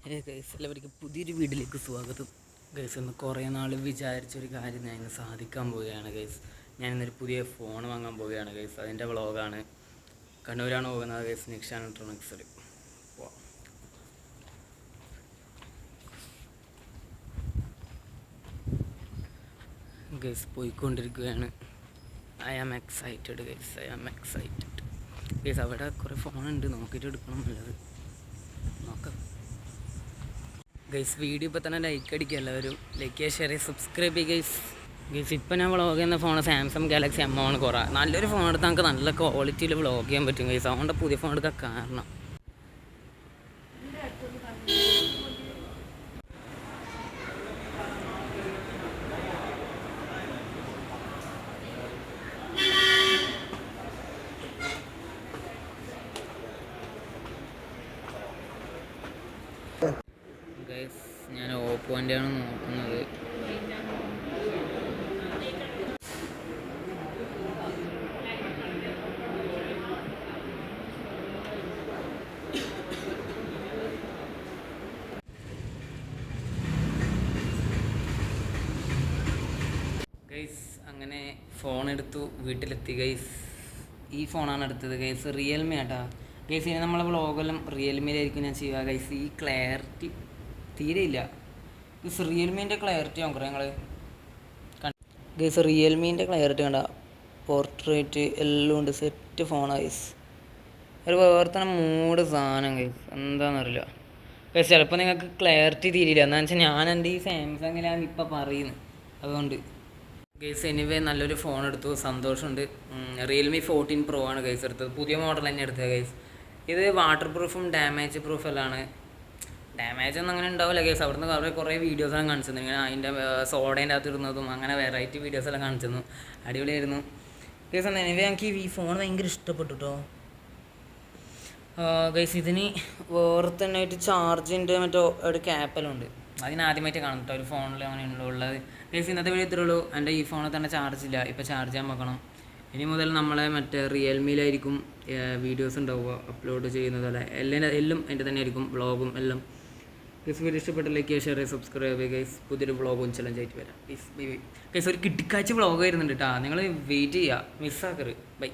Guys എല്ലാവർക്കും പുതിയൊരു വീഡിയോയിലേക്ക് സ്വാഗതം. ഗൈസ് ഇന്ന് കുറേ നാൾ വിചാരിച്ചൊരു കാര്യം ഞാൻ ഇന്ന് സാധിക്കാൻ പോവുകയാണ് ഗൈസ്. ഞാൻ ഇന്നൊരു പുതിയ ഫോൺ വാങ്ങാൻ പോവുകയാണ് ഗൈസ്. അതിൻ്റെ വ്ളോഗാണ്. കണ്ണൂരാണ് പോകുന്നത് ഗൈസ്. നിക്ഷാൻ ഇലക്ട്രോണിക്സിൽ ഗൈസ് പോയിക്കൊണ്ടിരിക്കുകയാണ്. I am excited guys. Guys അവിടെ കുറേ ഫോണുണ്ട്, നോക്കിയിട്ട് എടുക്കണം നല്ലത്. നോക്കാം ഗൈസ്. വീഡിയോ ഇപ്പോൾ തന്നെ ലൈക്ക് അടിക്കുക, എല്ലാവരും ലൈക്ക് ചെയ്യുക, ഷെയർ ചെയ്യുക, സബ്സ്ക്രൈബ് ചെയ്യുക ഗൈസ്. ഗൈസ് ഇപ്പം ഞാൻ വ്ളോഗ് ചെയ്യുന്ന ഫോൺ സാംസങ് ഗാലക്സി M1 ആണ്. കുറേ നല്ലൊരു ഫോൺ എടുത്താൽ നമുക്ക് നല്ല ക്വാളിറ്റിയിൽ വ്ളോഗ് ചെയ്യാൻ പറ്റും ഗൈസ്. അതുകൊണ്ട് പുതിയ ഫോൺ എടുക്കാൻ കാരണം ഗൈസ് ഞാൻ ഓപ്പോൻ്റെയാണ് നോക്കുന്നത്. ഗൈസ് അങ്ങനെ ഫോൺ എടുത്തു, വീട്ടിലെത്തി ഗൈസ്. ഈ ഫോണാണ് എടുത്തത് ഗൈസ്. റിയൽമി ആട്ടാ ഗൈസ്. ഇനി നമ്മളെ വ്ളോഗെല്ലാം റിയൽമിയിലായിരിക്കും ഞാൻ ചെയ്യുക ഗൈസ്. ഈ ക്ലാരിറ്റി തീരെ ഇല്ല ഗൈസ്. റിയൽമീൻ്റെ ക്ലാരിറ്റി നോക്കറേ ഞങ്ങൾ ഗൈസ്. റിയൽമീൻ്റെ ക്ലാരിറ്റി കണ്ട, പോർട്രേറ്റ് എല്ലാം ഉണ്ട്, സെറ്റ് ഫോണാണ് ഗൈസ്. ഒരു വേറെ തന്നെ മൂഡ് സാധനം ഗൈസ്, എന്താണെന്നറിയില്ല ഗൈസ്. ചിലപ്പോൾ നിങ്ങൾക്ക് ക്ലാരിറ്റി തീരില്ല. എന്താണെന്ന് വെച്ചാൽ ഞാൻ എൻ്റെ ഈ സാംസങ്ങിലാണ് ഇപ്പോൾ പറയുന്നത്, അതുകൊണ്ട് ഗൈസ്. എനിവേ നല്ലൊരു ഫോൺ എടുത്തു, സന്തോഷമുണ്ട്. റിയൽമി 14 Pro ആണ് ഗൈസ് എടുത്തത്. പുതിയ മോഡൽ തന്നെ എടുത്തത് ഗൈസ്. ഇത് വാട്ടർ പ്രൂഫും ഡാമേജ് പ്രൂഫെല്ലാം. ഡാമേജ് ഒന്നും അങ്ങനെ ഉണ്ടാവില്ല ഗൈസ്. അവിടുന്ന് അവരെ കുറേ വീഡിയോസെല്ലാം കാണിച്ചിരുന്നു, ഇങ്ങനെ അതിൻ്റെ സോഡേൻ്റെ അകത്ത് ഇടുന്നതും അങ്ങനെ വെറൈറ്റി വീഡിയോസെല്ലാം കാണിച്ചിരുന്നു. അടിപൊളിയായിരുന്നു ഗൈസ്. എനിവേ എനിക്ക് ഈ ഫോൺ ഭയങ്കര ഇഷ്ടപ്പെട്ടു കേട്ടോ ഗൈസ്. ഇതിന് വേറെ തന്നെ ആയിട്ട് ചാർജിൻ്റെ മറ്റോ ഒരു ക്യാപ്പെല്ലാം ഉണ്ട്. അതിനാദ്യമായിട്ട് കാണും കേട്ടോ ഒരു ഫോണിൽ അങ്ങനെ ഉള്ളത് ഗൈസ്. ഇന്നത്തെ വീഡിയോ ഇത്രേ ഉള്ളൂ. എൻ്റെ ഈ ഫോണിൽ തന്നെ ചാർജ് ഇല്ല, ഇപ്പോൾ ചാർജ് ചെയ്യാൻ വെക്കണം. ഇനി മുതൽ നമ്മളെ മറ്റേ റിയൽമിയിലായിരിക്കും വീഡിയോസ് ഉണ്ടാവുക, അപ്ലോഡ് ചെയ്യുന്നതല്ല എല്ലാം എൻ്റെ തന്നെ ആയിരിക്കും, വ്ളോഗും എല്ലാം. ഗൈസ് വീഡിയോ ഇഷ്ടപ്പെട്ട ലൈക്ക് ചെയ്യുക, ഷെയർ ചെയ്യുക, സബ്സ്ക്രൈബ് ചെയ്യുക ഗൈസ്. പുതിയൊരു വ്ളോഗും ചലഞ്ച് ആയിട്ട് വരാം ഗൈസ്. Bye bye guys. ഒരു കിട്ടിക്കാഴ്ച വ്ളോഗ് വരുന്നുണ്ട് കേട്ടോ, നിങ്ങൾ വെയിറ്റ് ചെയ്യുക, മിസ്സാക്കരുത്. ബൈ.